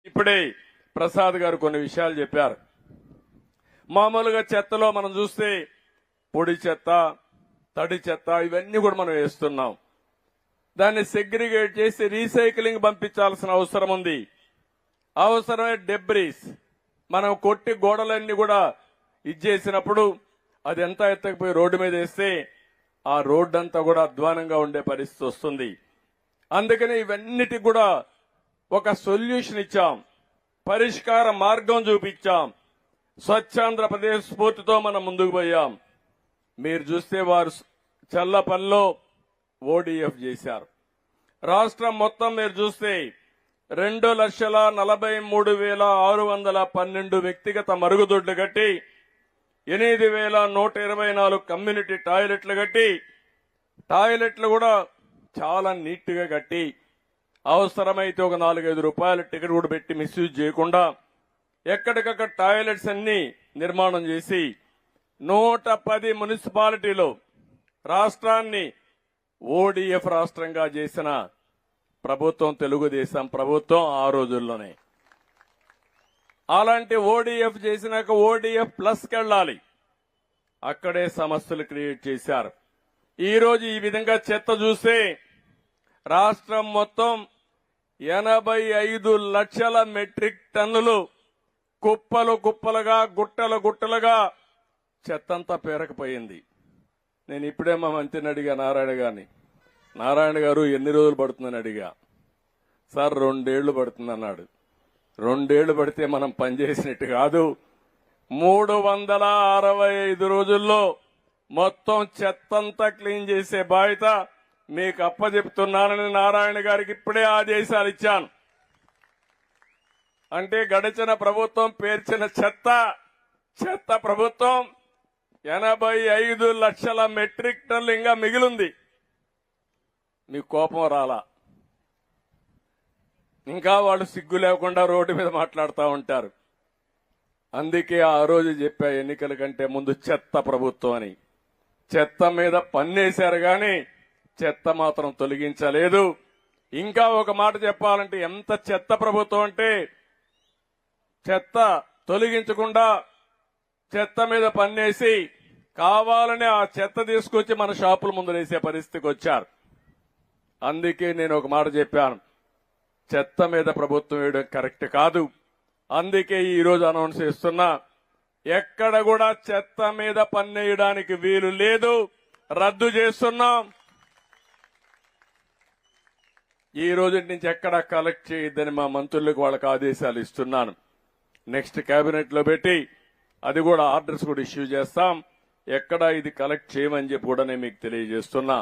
ఇప్పుడే ప్రసాద్ గారు కొన్ని విషయాలు చెప్పారు. మామూలుగా చెత్తలో మనం చూస్తే పొడి చెత్త, తడి చెత్త ఇవన్నీ కూడా మనం వేస్తున్నాం. దాన్ని సెగ్రిగేట్ చేసి రీసైక్లింగ్ పంపించాల్సిన అవసరం ఉంది. అవసరమే డెబ్రీస్ మనం కొట్టి గోడలన్నీ కూడా ఇచ్చేసినప్పుడు అది ఎంత ఎత్తకపోయి రోడ్డు మీద వేస్తే ఆ రోడ్డు అంతా కూడా అధ్వానంగా ఉండే పరిస్థితి వస్తుంది. అందుకని ఇవన్నిటికి కూడా ఒక సొల్యూషన్ ఇచ్చాం, పరిష్కార మార్గం చూపించాం. స్వచ్ఛాంధ్రప్రదేశ్ స్ఫూర్తితో మనం ముందుకు పోయాం. మీరు చూస్తే వారు చల్లపల్లిలో ఓడిఎఫ్ చేశారు. రాష్ట్రం మొత్తం మీరు చూస్తే 2,43,612 వ్యక్తిగత మరుగుదొడ్లు కట్టి 8,124 కమ్యూనిటీ టాయిలెట్లు కట్టి టాయిలెట్లు కూడా చాలా నీట్ గా కట్టి అవసరమైతే ఒక 4-5 రూపాయల టికెట్ కూడా పెట్టి మిస్యూజ్ చేయకుండా ఎక్కడికక్కడ టాయిలెట్స్ అన్ని నిర్మాణం చేసి 110 మున్సిపాలిటీలో రాష్ట్రాన్ని ఓడిఎఫ్ రాష్ట్రంగా చేసిన ప్రభుత్వం తెలుగుదేశం ప్రభుత్వం ఆ రోజుల్లోనే. అలాంటి ఓడిఎఫ్ చేసినాక ఓడిఎఫ్ ప్లస్ కెళ్ళాలి, అక్కడే సమస్యలు క్రియేట్ చేశారు. ఈ రోజు ఈ విధంగా చెత్త చూస్తే రాష్ట్రం మొత్తం 85 లక్షల మెట్రిక్ టన్నులు కుప్పలు కుప్పలుగా గుట్టలు గుట్టలుగా చెత్తంతా పేరకపోయింది. నేను ఇప్పుడే మా మంత్రిని అడిగా, నారాయణ గారు ఎన్ని రోజులు పడుతుందని అడిగా. సార్ 2 ఏళ్లు పడుతుంది అన్నాడు. 2 ఏళ్లు పడితే మనం పనిచేసినట్టు కాదు. 365 రోజుల్లో మొత్తం చెత్తంతా క్లీన్ చేసే బాధ్యత మీకు అప్పచెప్తున్నానని నారాయణ గారికి ఇప్పుడే ఆదేశాలు ఇచ్చాను. అంటే గడిచిన ప్రభుత్వం పేర్చిన చెత్త ప్రభుత్వం 85 లక్షల మెట్రిక్ టన్నులు ఇంకా మిగిలింది. మీకు కోపం రాలా? ఇంకా వాళ్ళు సిగ్గు లేకుండా రోడ్డు మీద మాట్లాడుతూ ఉంటారు. అందుకే ఆ రోజు చెప్పా, ఎన్నికల కంటే ముందు చెత్త ప్రభుత్వం అని. చెత్త మీద పన్నేశారు గాని చెత్త మాత్రం తొలగించలేదు. ఇంకా ఒక మాట చెప్పాలంటే ఎంత చెత్త ప్రభుత్వం అంటే చెత్త తొలగించకుండా చెత్త మీద పన్నేసి కావాలని ఆ చెత్త తీసుకొచ్చి మన షాపుల ముందు వేసే పరిస్థితికి వచ్చారు. అందుకే నేను ఒక మాట చెప్పాను, చెత్త మీద ప్రభుత్వం వేయడం కరెక్ట్ కాదు. అందుకే ఈ రోజు అనౌన్స్ చేస్తున్నా, ఎక్కడ కూడా చెత్త మీద పన్నేయడానికి వీలు లేదు, రద్దు చేస్తున్నాం. ఈ రోజు నుంచి ఎక్కడ కలెక్ట్ చేయొద్దని మా మంత్రులకు వాళ్ళకి ఆదేశాలు ఇస్తున్నాను. నెక్స్ట్ కేబినెట్ లో పెట్టి అది కూడా ఆర్డర్స్ కూడా ఇష్యూ చేస్తాం. ఎక్కడ ఇది కలెక్ట్ చేయమని చెప్పి కూడా నేను మీకు తెలియజేస్తున్నా.